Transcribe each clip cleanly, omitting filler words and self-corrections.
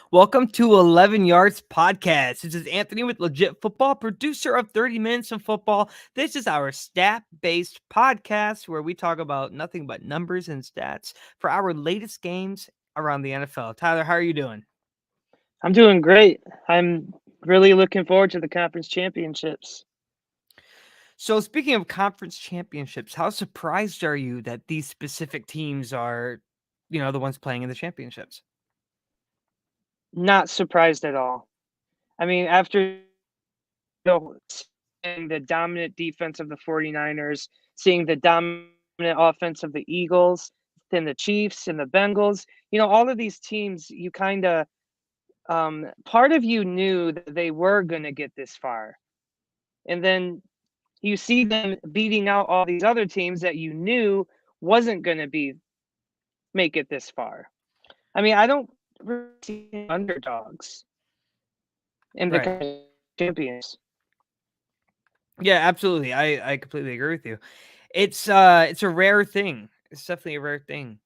Welcome to 11 Yards Podcast. This is Anthony with Legit Football, producer of 30 Minutes of Football. This is our stat-based podcast where we talk about nothing but numbers and stats for our latest games around the NFL. Tyler, how are you doing? I'm doing great. I'm really looking forward to the conference championships. So speaking of conference championships, how surprised are you that these specific teams are, the ones playing in the championships? Not surprised at all. I mean, after seeing the dominant defense of the 49ers, seeing the dominant offense of the Eagles, then the Chiefs and the Bengals, all of these teams, you kind of, part of you knew that they were going to get this far. And then you see them beating out all these other teams that you knew wasn't going to make it this far. I mean, I don't really see underdogs in Right. the champions. Yeah, absolutely. I completely agree with you. It's a rare thing. It's definitely a rare thing.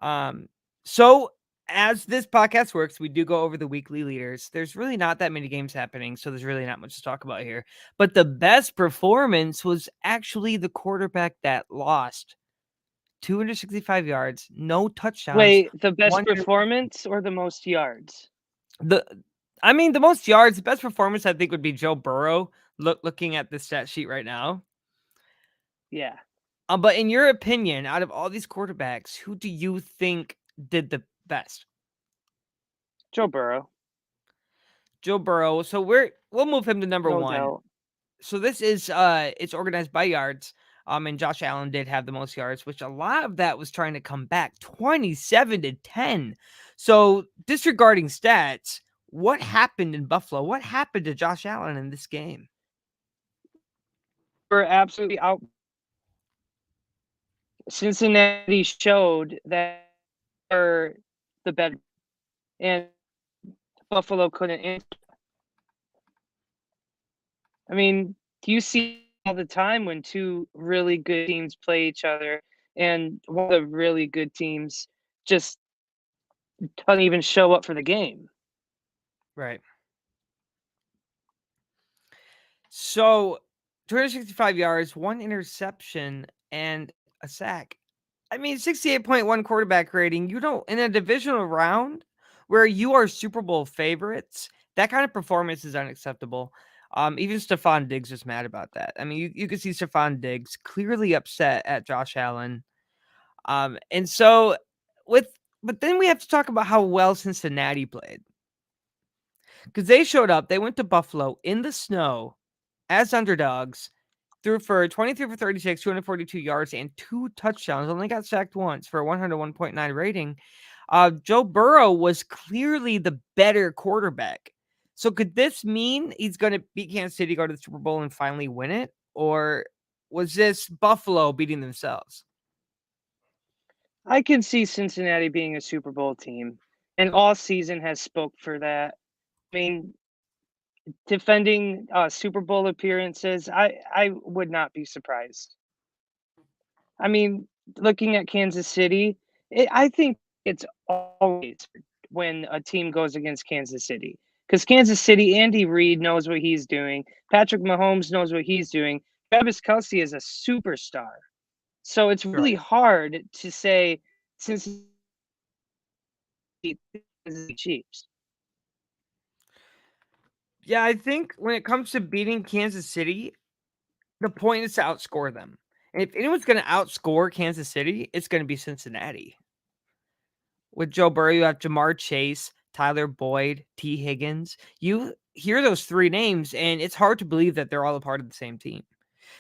Um, so as this podcast works, we do go over the weekly leaders. There's really not that many games happening, so there's really not much to talk about here. But the best performance was actually the quarterback that lost 265 yards, no touchdowns, Wait, the best one. performance or the most yards? The I mean, the most yards, the best performance I think would be Joe Burrow. Looking at the stat sheet right now. Yeah, But in your opinion, out of all these quarterbacks, who do you think did the best? Joe Burrow, Joe Burrow. So we'll move him to number no one. doubt. So this is it's organized by yards. And Josh Allen did have the most yards, which a lot of that was trying to come back 27-10. So disregarding stats, what happened in Buffalo? What happened to Josh Allen in this game? We're absolutely out. Cincinnati showed that they're the better, and Buffalo couldn't answer. I mean, do you see all the time when two really good teams play each other, and one of the really good teams just doesn't even show up for the game? Right. So 265 yards, one interception, and a sack. I mean, 68.1 quarterback rating. You don't, in a divisional round where you are Super Bowl favorites, that kind of performance is unacceptable. Even Stephon Diggs was mad about that. I mean, you could see Stephon Diggs clearly upset at Josh Allen. And so but then we have to talk about how well Cincinnati played. Because they showed up, they went to Buffalo in the snow as underdogs, threw for 23 for 36, 242 yards, and 2 touchdowns. Only got sacked once for a 101.9 rating. Joe Burrow was clearly the better quarterback. So could this mean he's going to beat Kansas City, go to the Super Bowl, and finally win it? Or was this Buffalo beating themselves? I can see Cincinnati being a Super Bowl team, and all season has spoke for that. I mean, defending Super Bowl appearances, I would not be surprised. I mean, looking at Kansas City, I think it's always when a team goes against Kansas City because Kansas City, Andy Reid knows what he's doing. Patrick Mahomes knows what he's doing. Travis Kelsey is a superstar, so it's really Right. hard to say since Chiefs. Yeah, I think when it comes to beating Kansas City, the point is to outscore them. And if anyone's going to outscore Kansas City, it's going to be Cincinnati. With Joe Burrow, you have Jamar Chase, Tyler Boyd, T. Higgins. You hear those three names, and it's hard to believe that they're all a part of the same team.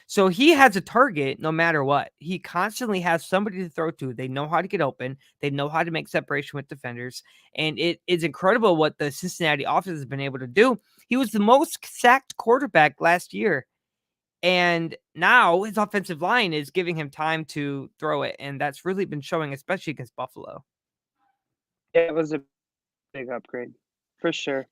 So he has a target no matter what. He constantly has somebody to throw to. They know how to get open. They know how to make separation with defenders. And it is incredible what the Cincinnati offense has been able to do. He was the most sacked quarterback last year. And now his offensive line is giving him time to throw it. And that's really been showing, especially against Buffalo. Yeah, it was a big upgrade for sure.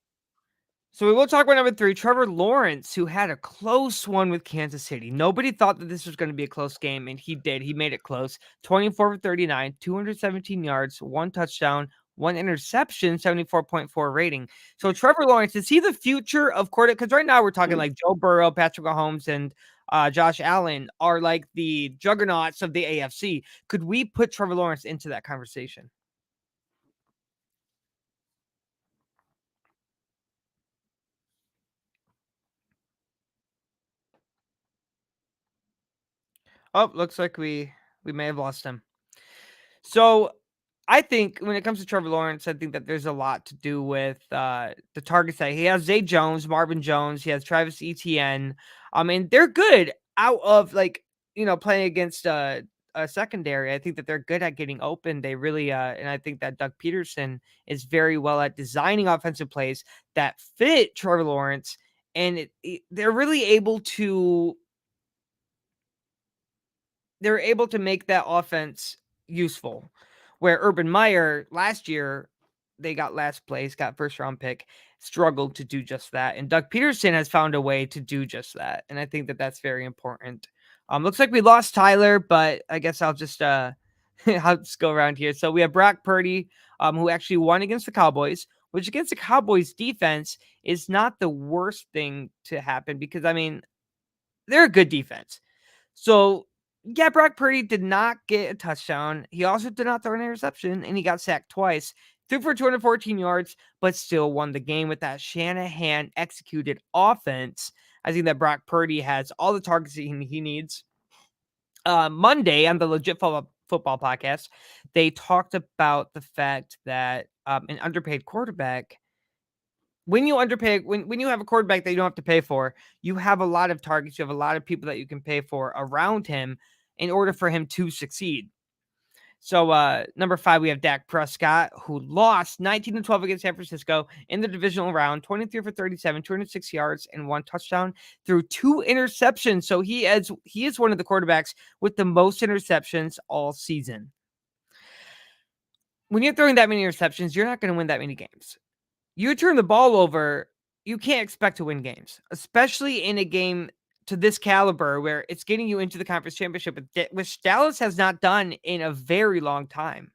So we will talk about number 3, Trevor Lawrence, who had a close one with Kansas City. Nobody thought that this was going to be a close game, and he did. He made it close. 24 for 39, 217 yards, 1 touchdown, 1 interception, 74.4 rating. So Trevor Lawrence, is he the future of quarterback? Because right now we're talking like Joe Burrow, Patrick Mahomes, and Josh Allen are like the juggernauts of the AFC. Could we put Trevor Lawrence into that conversation? Oh, looks like we may have lost him. So I think when it comes to Trevor Lawrence, I think that there's a lot to do with the targets that he has. Zay Jones, Marvin Jones, he has Travis Etienne. I mean, they're good out of like playing against a secondary. I think that they're good at getting open. They really and I think that Doug Peterson is very well at designing offensive plays that fit Trevor Lawrence, and they're really able to make that offense useful. Where Urban Meyer last year, they got last place, got first round pick, struggled to do just that. And Doug Peterson has found a way to do just that. And I think that that's very important. Looks like we lost Tyler, but I guess I'll just I'll just go around here. So we have Brock Purdy, who actually won against the Cowboys, which against the Cowboys defense is not the worst thing to happen because I mean they're a good defense. So, yeah, Brock Purdy did not get a touchdown. He also did not throw an interception, and he got sacked twice. Threw for 214 yards, but still won the game with that Shanahan executed offense. I think that Brock Purdy has all the targets he needs. Monday on the Legit Football podcast, they talked about the fact that an underpaid quarterback when you underpay when you have a quarterback that you don't have to pay for, you have a lot of targets, you have a lot of people that you can pay for around him in order for him to succeed. So number 5, we have Dak Prescott, who lost 19-12 against San Francisco in the divisional round, 23 for 37, 206 yards, and 1 touchdown through 2 interceptions. So he is one of the quarterbacks with the most interceptions all season. When you're throwing that many interceptions, you're not going to win that many games. You turn the ball over, you can't expect to win games, especially in a game to this caliber where it's getting you into the conference championship, which Dallas has not done in a very long time.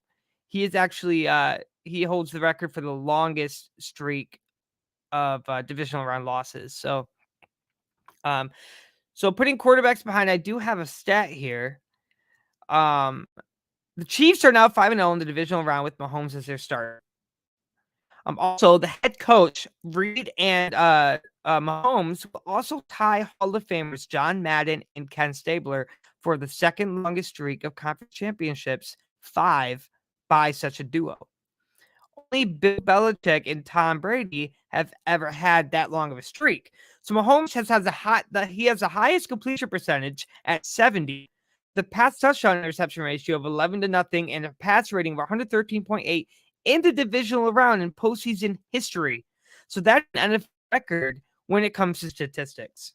He is actually he holds the record for the longest streak of divisional round losses. Um, so putting quarterbacks behind, I do have a stat here. The Chiefs are now 5-0 in the divisional round with Mahomes as their starter. Also, the head coach, Reed and Mahomes, will also tie Hall of Famers John Madden and Ken Stabler for the second longest streak of conference championships, 5 by such a duo. Only Bill Belichick and Tom Brady have ever had that long of a streak. So Mahomes he has the highest completion percentage at 70, the pass touchdown interception ratio of 11-0, and a pass rating of 113.8 in the divisional round in postseason history. So that's an NFL record when it comes to statistics.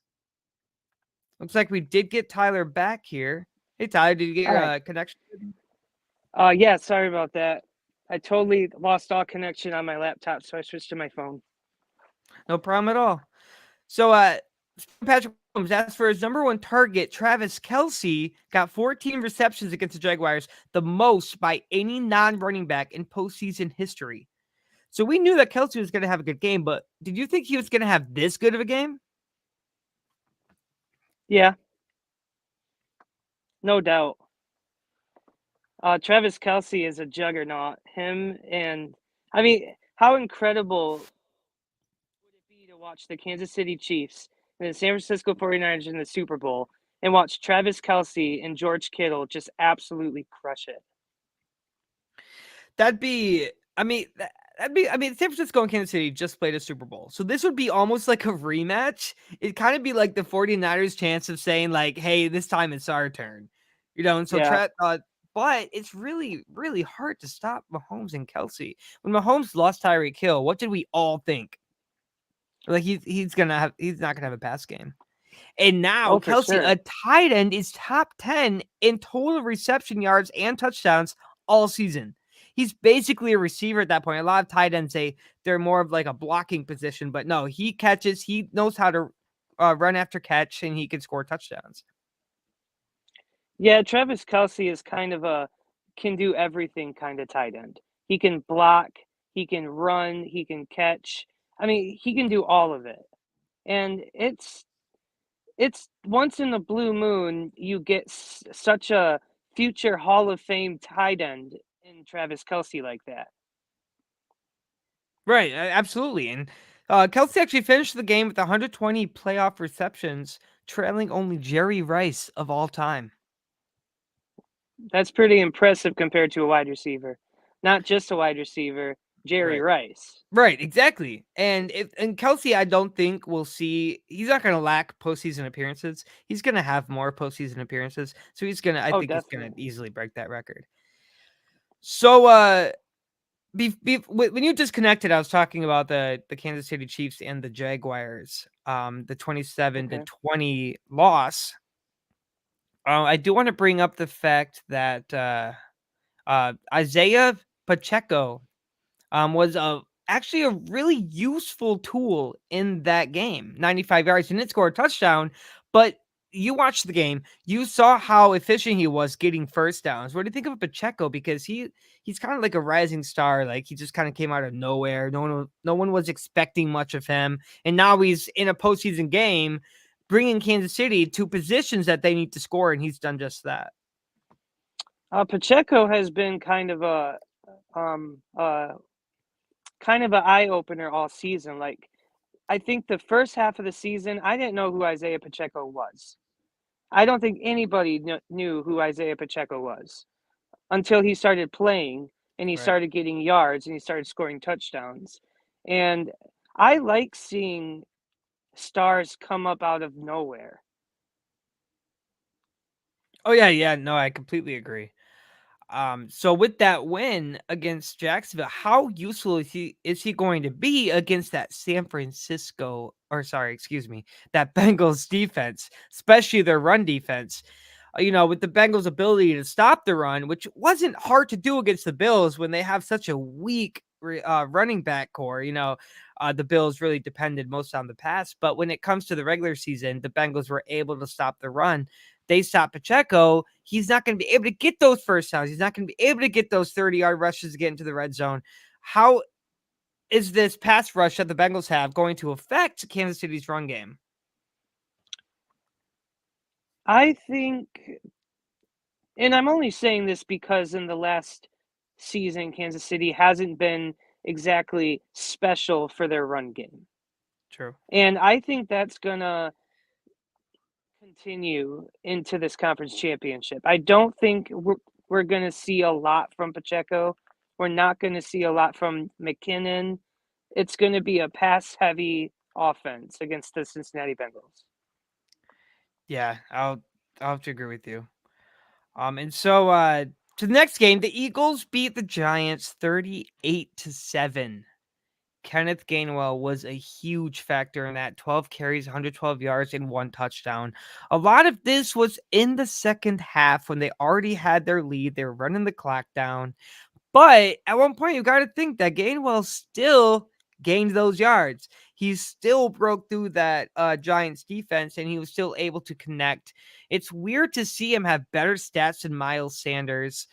Looks like we did get Tyler back here. Hey, Tyler, did you get your connection? Yeah, sorry about that. I totally lost all connection on my laptop, so I switched to my phone. No problem at all. So, Patrick Mahomes, as for his number 1 target, Travis Kelce got 14 receptions against the Jaguars, the most by any non-running back in postseason history. So we knew that Kelce was going to have a good game, but did you think he was going to have this good of a game? Yeah, no doubt. Travis Kelce is a juggernaut. Him and I mean, how incredible would it be to watch the Kansas City Chiefs and the San Francisco 49ers in the Super Bowl and watch Travis Kelce and George Kittle just absolutely crush it? That'd be, I mean, San Francisco and Kansas City just played a Super Bowl. So this would be almost like a rematch. It'd kind of be like the 49ers chance of saying like, hey, this time it's our turn. And so Yeah. but it's really, really hard to stop Mahomes and Kelce. When Mahomes lost Tyreek Hill, what did we all think? Like he's not gonna have a pass game. And now Oh, for Kelce, sure. a tight end, is top 10 in total reception yards and touchdowns all season. He's basically a receiver at that point. A lot of tight ends say they're more of like a blocking position, but no, he catches. He knows how to run after catch, and he can score touchdowns. Yeah, Travis Kelce is kind of a can do everything kind of tight end. He can block, he can run, he can catch. I mean, he can do all of it. And it's once in the blue moon you get such a future Hall of Fame tight end in Travis Kelsey like that. Right, absolutely. And Kelsey actually finished the game with 120 playoff receptions, trailing only Jerry Rice of all time. That's pretty impressive compared to a wide receiver. Not just a wide receiver, Jerry Right. Rice. Right, exactly. And Kelsey, I don't think we'll see. He's not going to lack postseason appearances. He's going to have more postseason appearances, so he's going to. I Oh, think he's going to definitely. easily break that record. So, when you disconnected, I was talking about the Kansas City Chiefs and the Jaguars. The 27-20 loss. I do want to bring up the fact that Isaiah Pacheco was actually a really useful tool in that game. 95 yards, and didn't score a touchdown, but you watched the game. You saw how efficient he was getting first downs. What do you think of Pacheco? Because he's kind of like a rising star. Like he just kind of came out of nowhere. No one was expecting much of him, and now he's in a postseason game, bringing Kansas City to positions that they need to score, and he's done just that. Pacheco has been um, uh, kind of an eye opener all season. Like I think the first half of the season, I didn't know who Isaiah Pacheco was. I don't think anybody knew who Isaiah Pacheco was until he started playing and he Right. started getting yards and he started scoring touchdowns. And I like seeing stars come up out of nowhere. Oh yeah, yeah. No, I completely agree. So with that win against Jacksonville, how useful is he going to be against that San Francisco, or sorry, excuse me, that Bengals defense, especially their run defense? With the Bengals' ability to stop the run, which wasn't hard to do against the Bills when they have such a weak running back core. The Bills really depended most on the pass, but when it comes to the regular season, the Bengals were able to stop the run. They stop Pacheco. He's not going to be able to get those first downs. He's not going to be able to get those 30-yard rushes to get into the red zone. How is this pass rush that the Bengals have going to affect Kansas City's run game? I think, and I'm only saying this because in the last season, Kansas City hasn't been exactly special for their run game. True. And I think that's going to continue into this conference championship. I don't think we're going to see a lot from Pacheco. We're not going to see a lot from McKinnon. It's going to be a pass heavy offense against the Cincinnati Bengals. Yeah, I'll have to agree with you. And so to the next game, the Eagles beat the Giants 38-7. Kenneth Gainwell was a huge factor in that. 12 carries, 112 yards, and one touchdown. A lot of this was in the second half when they already had their lead. They were running the clock down. But at one point, you got to think that Gainwell still gained those yards. He still broke through that Giants defense, and he was still able to connect. It's weird to see him have better stats than Miles Sanders.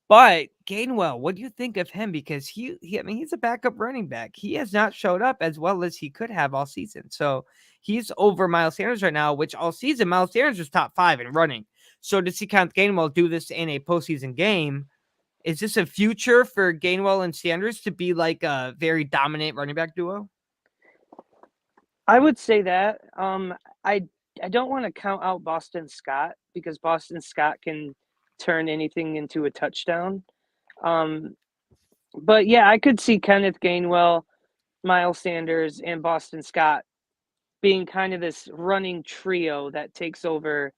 But Gainwell, what do you think of him? Because I mean, he's a backup running back. He has not showed up as well as he could have all season. So he's over Miles Sanders right now, which all season Miles Sanders was top 5 in running. So to see Kenneth Gainwell do this in a postseason game, is this a future for Gainwell and Sanders to be like a very dominant running back duo? I would say that. I I don't want to count out Boston Scott because Boston Scott can turn anything into a touchdown. Um, but yeah, I could see Kenneth Gainwell, Miles Sanders, and Boston Scott being kind of this running trio that takes over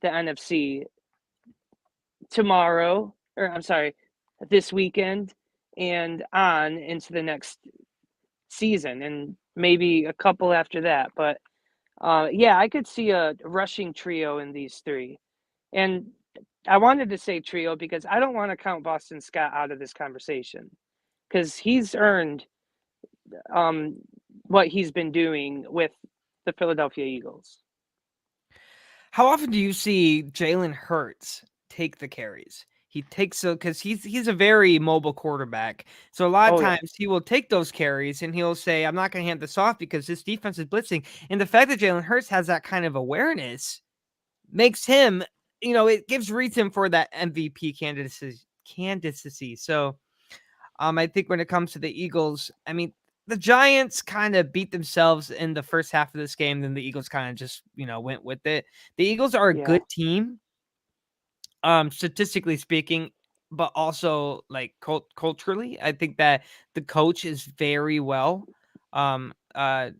the NFC tomorrow, or I'm sorry, this weekend and on into the next season and maybe a couple after that. But yeah, I could see a rushing trio in these three. And I wanted to say trio because I don't want to count Boston Scott out of this conversation because he's earned um, what he's been doing with the Philadelphia Eagles. How often do you see Jalen Hurts take the carries? He takes because he's a very mobile quarterback. So a lot of Oh yeah. times he will take those carries and he'll say, "I'm not going to hand this off because this defense is blitzing." And the fact that Jalen Hurts has that kind of awareness makes him, it gives reason for that MVP candidacy. So, I think when it comes to the Eagles, I mean, the Giants kind of beat themselves in the first half of this game, then the Eagles kind of just, went with it. The Eagles are a Yeah. good team, statistically speaking, but also like culturally. I think that the coach is very well. Um, uh,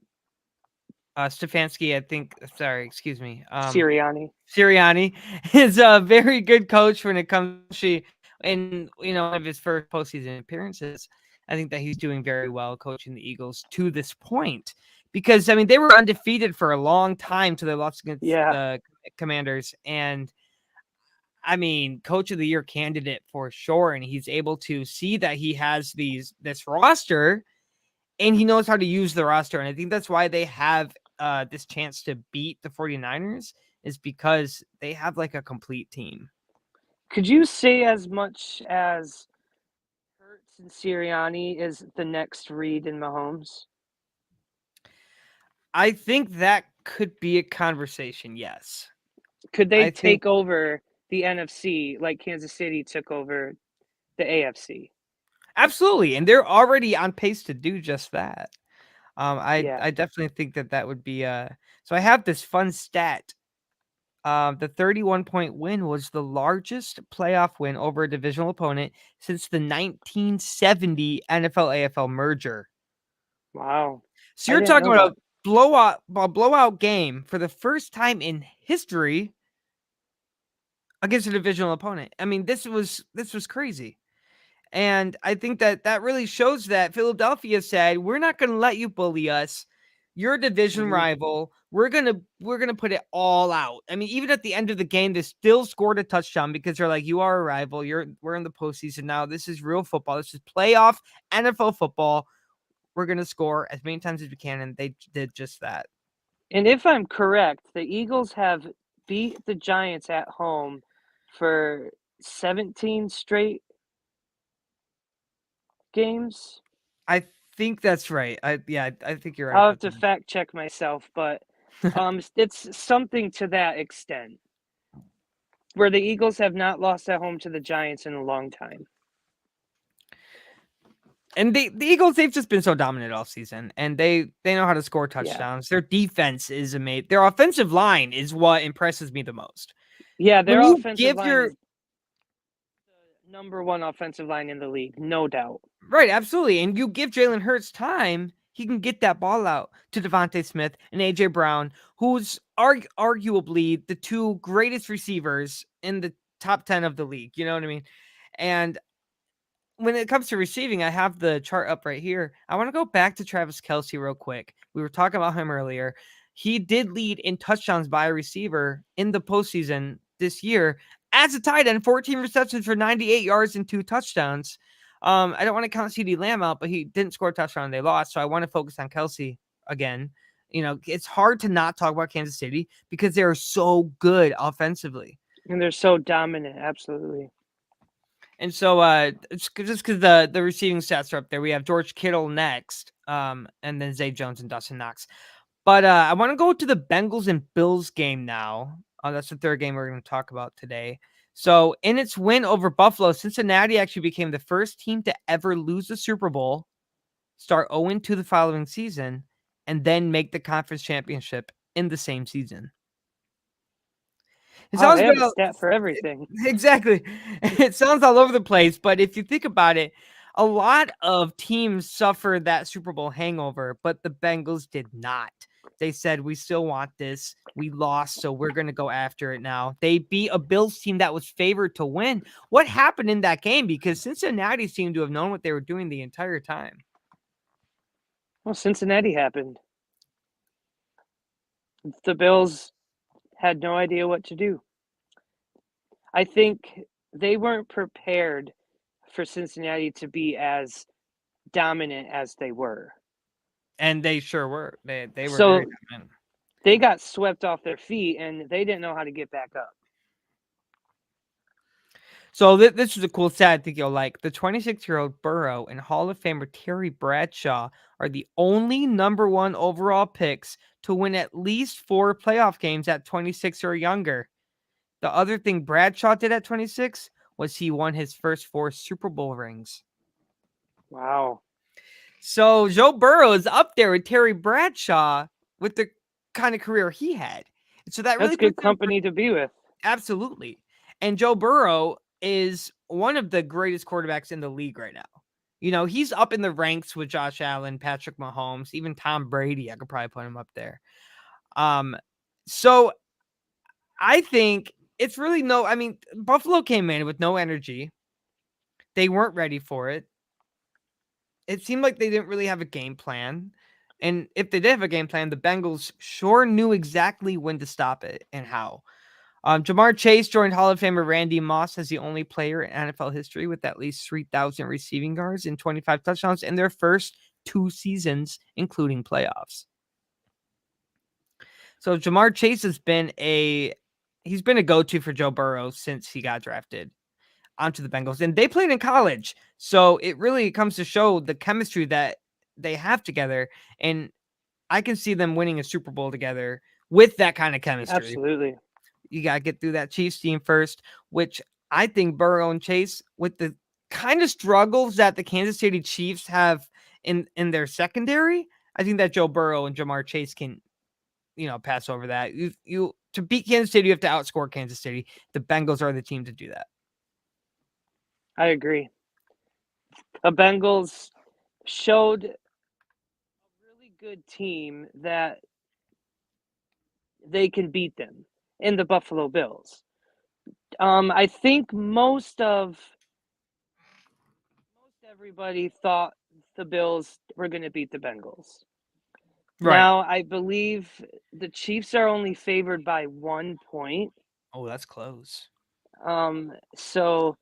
Stefanski, I think. Sorry, excuse me. Sirianni. Sirianni is a very good coach when it comes to in one of his first postseason appearances. I think that he's doing very well coaching the Eagles to this point because I mean they were undefeated for a long time till they lost against Yeah. the Commanders, and I mean coach of the year candidate for sure, and he's able to see that he has this roster and he knows how to use the roster, and I think that's why they have this chance to beat the 49ers is because they have like a complete team. Could you say as much as Hurts and Sirianni is the next Reed and Mahomes? I think that could be a conversation, yes. Could they I think take over the NFC like Kansas City took over the AFC? absolutely, and they're already on pace to do just that. Yeah. I definitely think that that would be so I have this fun stat. The 31-point win was the largest playoff win over a divisional opponent since the 1970 NFL AFL merger. Wow. So I you're didn't talking know about that. a blowout game for the first time in history against a divisional opponent. I mean, this was crazy. And I think that that really shows that Philadelphia said, "We're not going to let you bully us. You're a division Mhm. rival. We're gonna put it all out." I mean, even at the end of the game, they still scored a touchdown because they're like, "You are a rival. We're in the postseason now. This is real football. This is playoff NFL football. We're gonna score as many times as we can," and they did just that. And if I'm correct, the Eagles have beat the Giants at home for 17 straight games. I think that's right. I think you're right I'll have about to fact check myself, but that. it's something to that extent where the Eagles have not lost at home to the Giants in a long time. And the Eagles, they've just been so dominant all season, and they know how to score Yeah. touchdowns. Their defense is amazing. Their offensive line is what impresses me the most. Yeah, their When you offensive give line your is the number one offensive line in the league, no doubt. right, absolutely, and you give Jalen Hurts time, he can get that ball out to Devontae Smith and AJ Brown, who's arguably the two greatest receivers in the top 10 of the league. You know what I mean? And when it comes to receiving, I have the chart up right here. I want to go back to Travis Kelce real quick. We were talking about him earlier. He did lead in touchdowns by a receiver in the postseason this year as a tight end, 14 receptions for 98 yards and 2 touchdowns. I don't want to count CD Lamb out, but he didn't score a touchdown and they lost. So I want to focus on Kelce again. It's hard to not talk about Kansas City because they're so good offensively. And they're so dominant, absolutely. And so, it's just because the receiving stats are up there. We have George Kittle next, and then Zay Jones and Dustin Knox. But I want to go to the Bengals and Bills game now. That's the third game we're going to talk about today. So, in its win over Buffalo, Cincinnati actually became the first team to ever lose the Super Bowl, start 0-2 the following season, and then make the conference championship in the same season. It Wow, sounds they have a about stat for everything. exactly. It sounds all over the place, but if you think about it, a lot of teams suffer that Super Bowl hangover, but the Bengals did not. They said, "We still want this. We lost, so we're going to go after it now." They beat a Bills team that was favored to win. What happened in that game? Because Cincinnati seemed to have known what they were doing the entire time. Well, Cincinnati happened. The Bills had no idea what to do. I think they weren't prepared for Cincinnati to be as dominant as they were. And they sure were. They were very So dominant. they got swept off their feet and they didn't know how to get back up. So this is a cool stat I think you'll like. The 26-year-old Burrow and Hall of Famer Terry Bradshaw are the only number one overall picks to win at least 4 playoff games at 26 or younger. The other thing Bradshaw did at 26 was he won his first 4 Super Bowl rings. Wow. So Joe Burrow is up there with Terry Bradshaw with the kind of career he had. So that That's really puts good it in company to be with. absolutely. And Joe Burrow is one of the greatest quarterbacks in the league right now. You know, he's up in the ranks with Josh Allen, Patrick Mahomes, even Tom Brady. I could probably put him up there. So I think it's really I mean, Buffalo came in with no energy. They weren't ready for it. It seemed like they didn't really have a game plan. And if they did have a game plan, the Bengals sure knew exactly when to stop it and how. Jamar Chase joined Hall of Famer Randy Moss as the only player in NFL history with at least 3,000 receiving yards and 25 touchdowns in their first 2 seasons, including playoffs. So Jamar Chase has been he's been a go-to for Joe Burrow since he got drafted onto the Bengals, and they played in college. So it really comes to show the chemistry that they have together, and I can see them winning a Super Bowl together with that kind of chemistry. Absolutely. You got to get through that Chiefs team first, which I think Burrow and Chase, with the kind of struggles that the Kansas City Chiefs have in their secondary, I think that Joe Burrow and Jamar Chase can, pass over that. You to beat Kansas City, you have to outscore Kansas City. The Bengals are the team to do that. I agree. The Bengals showed a really good team that they can beat them in the Buffalo Bills. I think most everybody thought the Bills were going to beat the Bengals. Right. Now, I believe the Chiefs are only favored by 1 point. Oh, that's close. So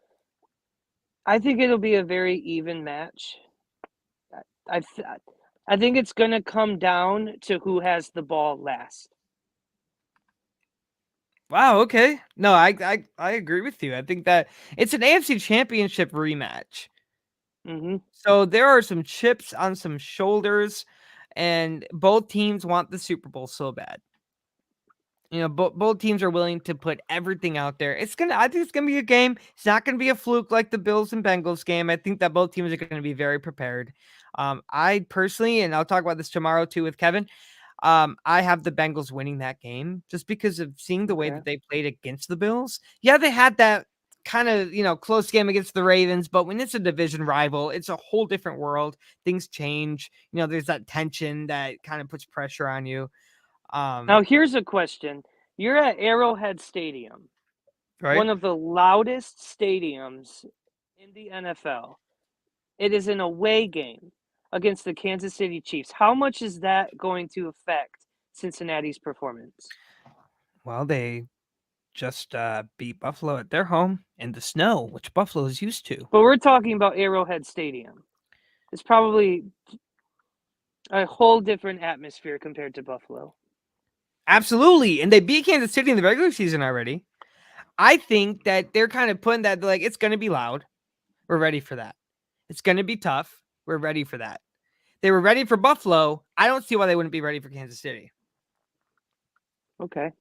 I think it'll be a very even match. I I think it's going to come down to who has the ball last. Wow. Okay. No, I agree with you. I think that it's an AFC Championship rematch. Hmm. So there are some chips on some shoulders, and both teams want the Super Bowl so bad. Both teams are willing to put everything out there. I think it's gonna be a game. It's not gonna be a fluke like the Bills and Bengals game. I think that both teams are gonna be very prepared. I personally, and I'll talk about this tomorrow too with Kevin. I have the Bengals winning that game just because of seeing the way Okay. that they played against the Bills. Yeah, they had that kind of, close game against the Ravens, but when it's a division rival, it's a whole different world. Things change. There's that tension that kind of puts pressure on you. Now, here's a question. You're at Arrowhead Stadium, Right? one of the loudest stadiums in the NFL. It is an away game against the Kansas City Chiefs. How much is that going to affect Cincinnati's performance? Well, they just beat Buffalo at their home in the snow, which Buffalo is used to. But we're talking about Arrowhead Stadium. It's probably a whole different atmosphere compared to Buffalo. Absolutely. And they beat Kansas City in the regular season already. I think that they're kind of putting that like it's going to be loud. We're ready for that. It's going to be tough. We're ready for that. They were ready for Buffalo. I don't see why they wouldn't be ready for Kansas City. Okay.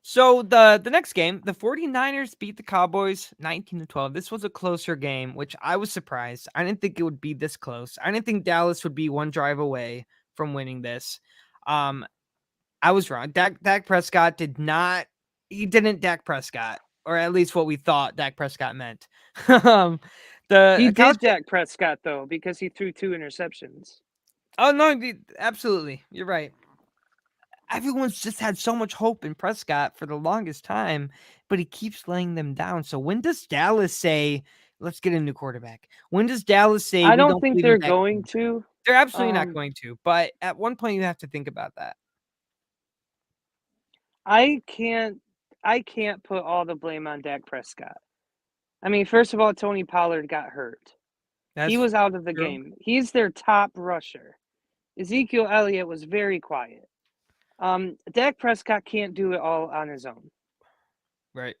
So the next game, the 49ers beat the Cowboys 19-12. This was a closer game, which I was surprised. I didn't think it would be this close. I didn't think Dallas would be one drive away from winning this. I was wrong. Dak Prescott didn't Dak Prescott, or at least what we thought Dak Prescott meant. um, He the did college, Dak Prescott, though, because he threw 2 interceptions. oh no, absolutely, you're right. Everyone's just had so much hope in Prescott for the longest time, but he keeps laying them down. So when does Dallas say, "Let's get a new quarterback"? When does Dallas say, I "We don't don't think believe in they're Dak"? going to. They're absolutely not Um, going to. But at one point, you have to think about that. I can't. I can't put all the blame on Dak Prescott. I mean, first of all, Tony Pollard got hurt. He That's was out of the true, game. He's their top rusher. Ezekiel Elliott was very quiet. Dak Prescott can't do it all on his own. right?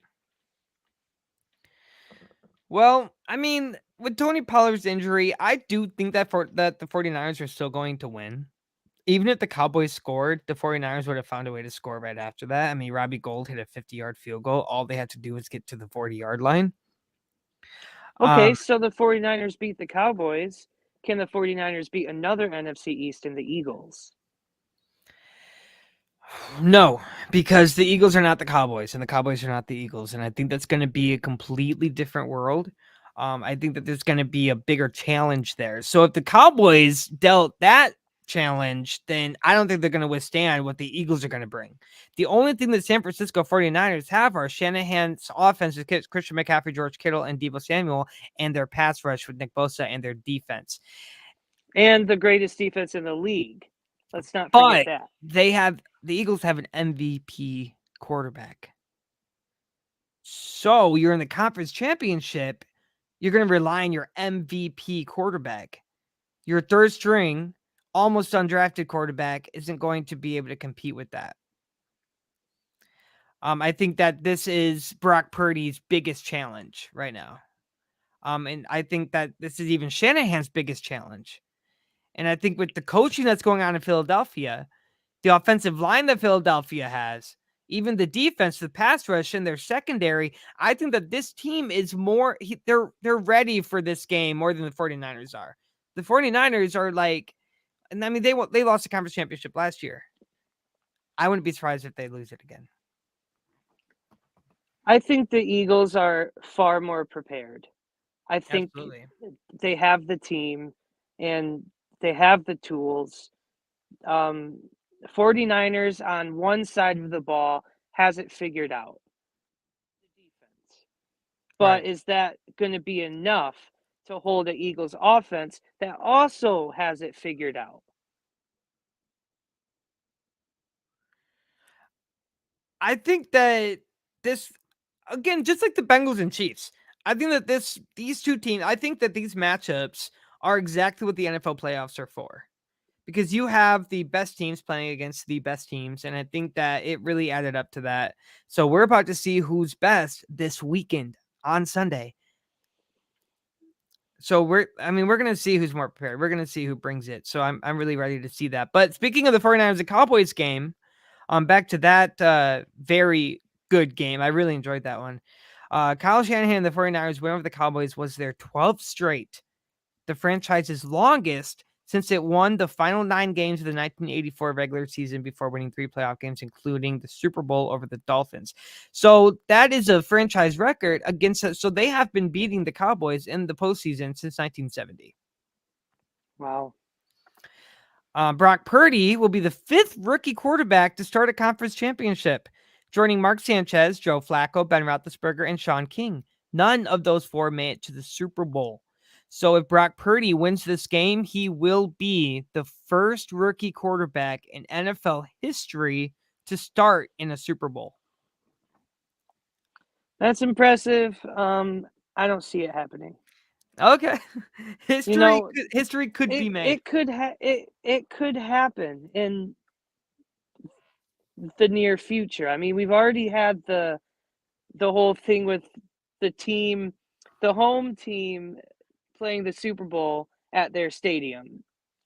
Well, I mean, with Tony Pollard's injury, I do think that the 49ers are still going to win. Even if the Cowboys scored, the 49ers would have found a way to score right after that. I mean, Robbie Gould hit a 50-yard field goal. All they had to do was get to the 40-yard line. Okay, Um, so the 49ers beat the Cowboys. Can the 49ers beat another NFC East in the Eagles? No, because the Eagles are not the Cowboys, and the Cowboys are not the Eagles, and I think that's going to be a completely different world. I think that there's going to be a bigger challenge there. So if the Cowboys dealt that challenge, then I don't think they're going to withstand what the Eagles are going to bring. The only thing that San Francisco 49ers have are Shanahan's offense with Christian McCaffrey, George Kittle, and Deebo Samuel, and their pass rush with Nick Bosa and their defense. And the greatest defense in the league. Let's not forget But that. the Eagles have an MVP quarterback. So you're in the conference championship, you're going to rely on your MVP quarterback. Your third string, almost undrafted quarterback isn't going to be able to compete with that. I think that this is Brock Purdy's biggest challenge right now. And I think that this is even Shanahan's biggest challenge. And I think with the coaching that's going on in Philadelphia, the offensive line that Philadelphia has, even the defense, the pass rush, and their secondary, I think that this team is more they're ready for this game more than the 49ers are. The 49ers are like, and I mean they lost the conference championship last year. I wouldn't be surprised if they lose it again. I think the Eagles are far more prepared. I think Absolutely. they have the team and they have the tools. 49ers on one side of the ball has it figured out. The defense. But Right. is that going to be enough to hold the Eagles offense that also has it figured out? I think that this again, just like the Bengals and Chiefs, I think that these two teams, I think that these matchups are exactly what the NFL playoffs are for. Because you have the best teams playing against the best teams, and I think that it really added up to that. So we're about to see who's best this weekend on Sunday. So we're gonna see who's more prepared. We're gonna see who brings it. So I'm really ready to see that. But speaking of the 49ers and Cowboys game, back to that very good game. I really enjoyed that one. Kyle Shanahan and the 49ers win over the Cowboys was their 12th straight, the franchise's longest since it won the final 9 games of the 1984 regular season before winning 3 playoff games, including the Super Bowl over the Dolphins. So that is a franchise record against. So they have been beating the Cowboys in the postseason since 1970. Wow. Brock Purdy will be the 5th rookie quarterback to start a conference championship, joining Mark Sanchez, Joe Flacco, Ben Roethlisberger, and Sean King. None of those 4 made it to the Super Bowl. So if Brock Purdy wins this game, he will be the first rookie quarterback in NFL history to start in a Super Bowl. That's impressive. I don't see it happening. Okay, You know, history could be made. it could happen in the near future. I mean, we've already had the whole thing with the team, the home team playing the Super Bowl at their stadium.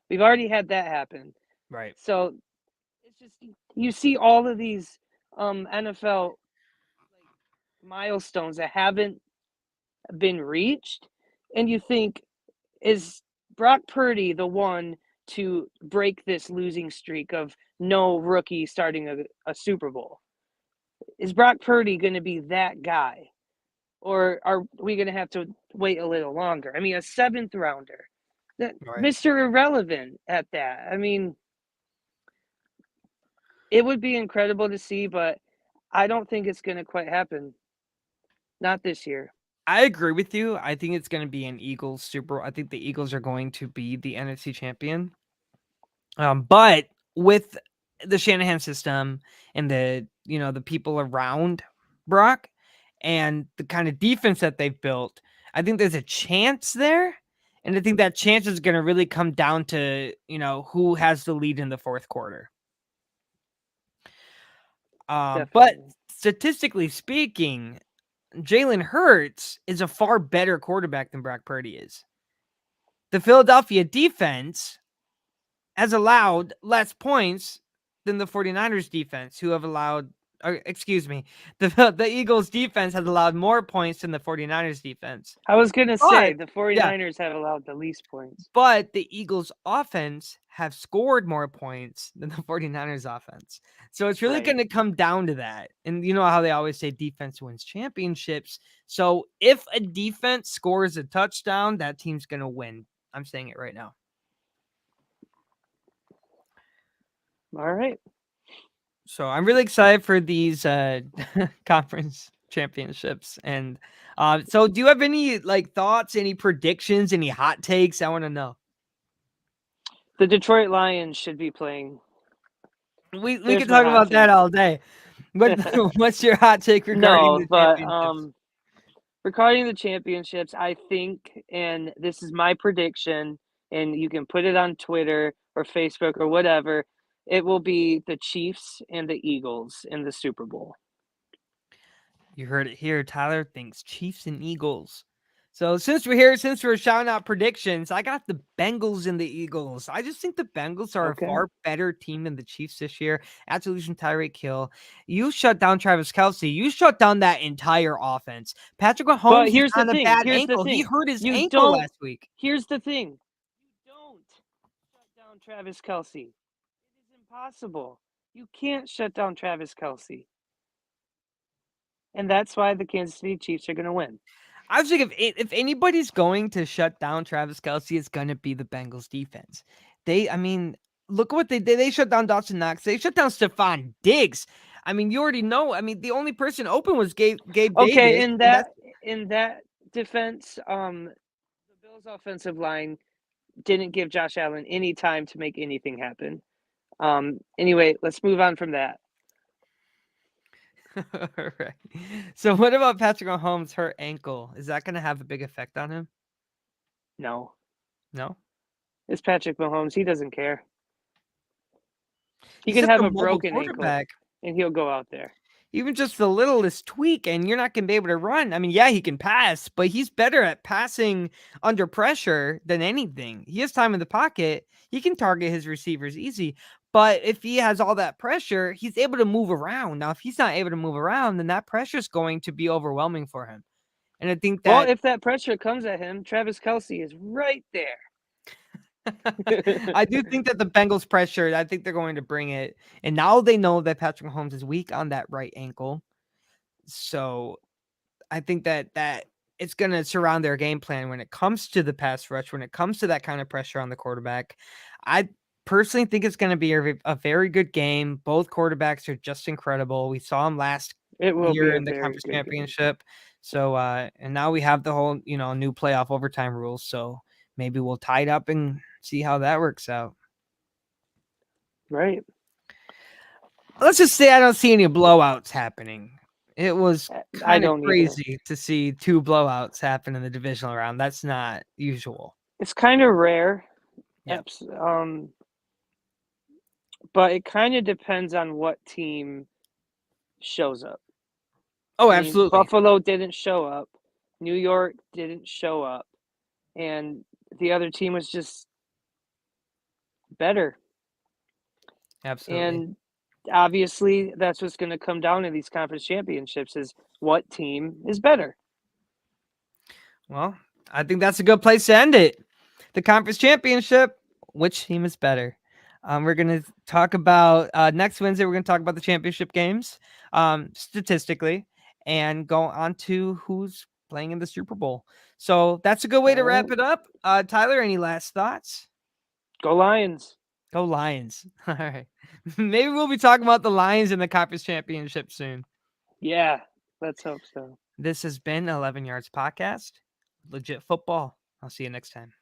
We've already had that happen. Right. So it's just you see all of these NFL like milestones that haven't been reached, and you think, is Brock Purdy the one to break this losing streak of no rookie starting a Super Bowl? Is Brock Purdy going to be that guy? Or are we going to have to wait a little longer? I mean, a 7th rounder, that Right. Mr. Irrelevant at that. I mean, it would be incredible to see, but I don't think it's going to quite happen. Not this year. I agree with you. I think it's going to be an Eagles Super. I think the Eagles are going to be the NFC champion. But with the Shanahan system and the people around Brock and the kind of defense that they've built, I think there's a chance there. And I think that chance is going to really come down to, who has the lead in the fourth quarter. But Definitely. statistically speaking, Jalen Hurts is a far better quarterback than Brock Purdy is. The Philadelphia defense has allowed less points than the 49ers defense, who have allowed, excuse me, the Eagles defense has allowed more points than the 49ers defense. I was going to say But, the yeah, 49ers have allowed the least points. but the Eagles offense have scored more points than the 49ers offense. So it's really Right. going to come down to that. And you know how they always say defense wins championships. So if a defense scores a touchdown, that team's going to win. I'm saying it right now. All right. So I'm really excited for these conference championships. And so do you have any thoughts, any predictions, any hot takes? I want to know. The Detroit Lions should be playing. We There's can my talk hot about that take. all day. What's your hot take regarding No, the but championships? regarding the championships, I think, and this is my prediction, and you can put it on Twitter or Facebook or whatever, it will be the Chiefs and the Eagles in the Super Bowl. You heard it here. Tyler thinks Chiefs and Eagles. So since we're here, since we're shouting out predictions, I got the Bengals and the Eagles. I just think the Bengals are a Okay. far better team than the Chiefs this year. After losing Tyreek Hill, you shut down Travis Kelce. You shut down that entire offense. Patrick But Mahomes is here's the on a thing. bad Here's the ankle. He thing. hurt his You ankle don't. last week. Here's the thing. You don't shut down Travis Kelce. It is impossible. You can't shut down Travis Kelce. And that's why the Kansas City Chiefs are going to win. I was thinking if anybody's going to shut down Travis Kelce, it's going to be the Bengals defense. Look what they did. They shut down Dawson Knox. They shut down Stephon Diggs. I mean, you already know. I mean, the only person open was Gabe Okay, Davis. in that defense, the Bills' offensive line didn't give Josh Allen any time to make anything happen. Anyway, let's move on from that. Right. So what about Patrick Mahomes' hurt ankle? Is that going to have a big effect on him? No. No. It's Patrick Mahomes. He doesn't care. He He's can such have a a mobile broken ankle, quarterback. and he'll go out there. Even just the littlest tweak, and you're not going to be able to run. I mean, yeah, he can pass, but he's better at passing under pressure than anything. He has time in the pocket. He can target his receivers easy. But if he has all that pressure, he's able to move around. Now, if he's not able to move around, then that pressure is going to be overwhelming for him. And I think Well, that if that pressure comes at him, Travis Kelce is right there. I do think that the Bengals pressure, I think they're going to bring it. And now they know that Patrick Mahomes is weak on that right ankle. So I think that it's going to surround their game plan when it comes to the pass rush, when it comes to that kind of pressure on the quarterback. I personally think it's going to be a very good game. Both quarterbacks are just incredible. We saw them last It will be year a in the very conference good game. championship. So, and now we have the whole, new playoff overtime rules. So maybe we'll tie it up and see how that works out. Right. Let's just say I don't see any blowouts happening. It was I kind of don't either. crazy to see 2 blowouts happen in the divisional round. That's not usual. It's kind of rare. Yep. But it kind of depends on what team shows up. Oh, I mean, absolutely. Buffalo didn't show up. New York didn't show up. And the other team was just better. Absolutely. And obviously, that's what's going to come down to these conference championships is what team is better. Well, I think that's a good place to end it. The conference championship, which team is better? We're going to talk about next Wednesday. We're going to talk about the championship games statistically and go on to who's playing in the Super Bowl. So that's a good way to wrap it up. Tyler, any last thoughts? Go Lions. Go Lions. All right. Maybe we'll be talking about the Lions in the conference championship soon. Yeah, let's hope so. This has been 11 Yards Podcast, Legit Football. I'll see you next time.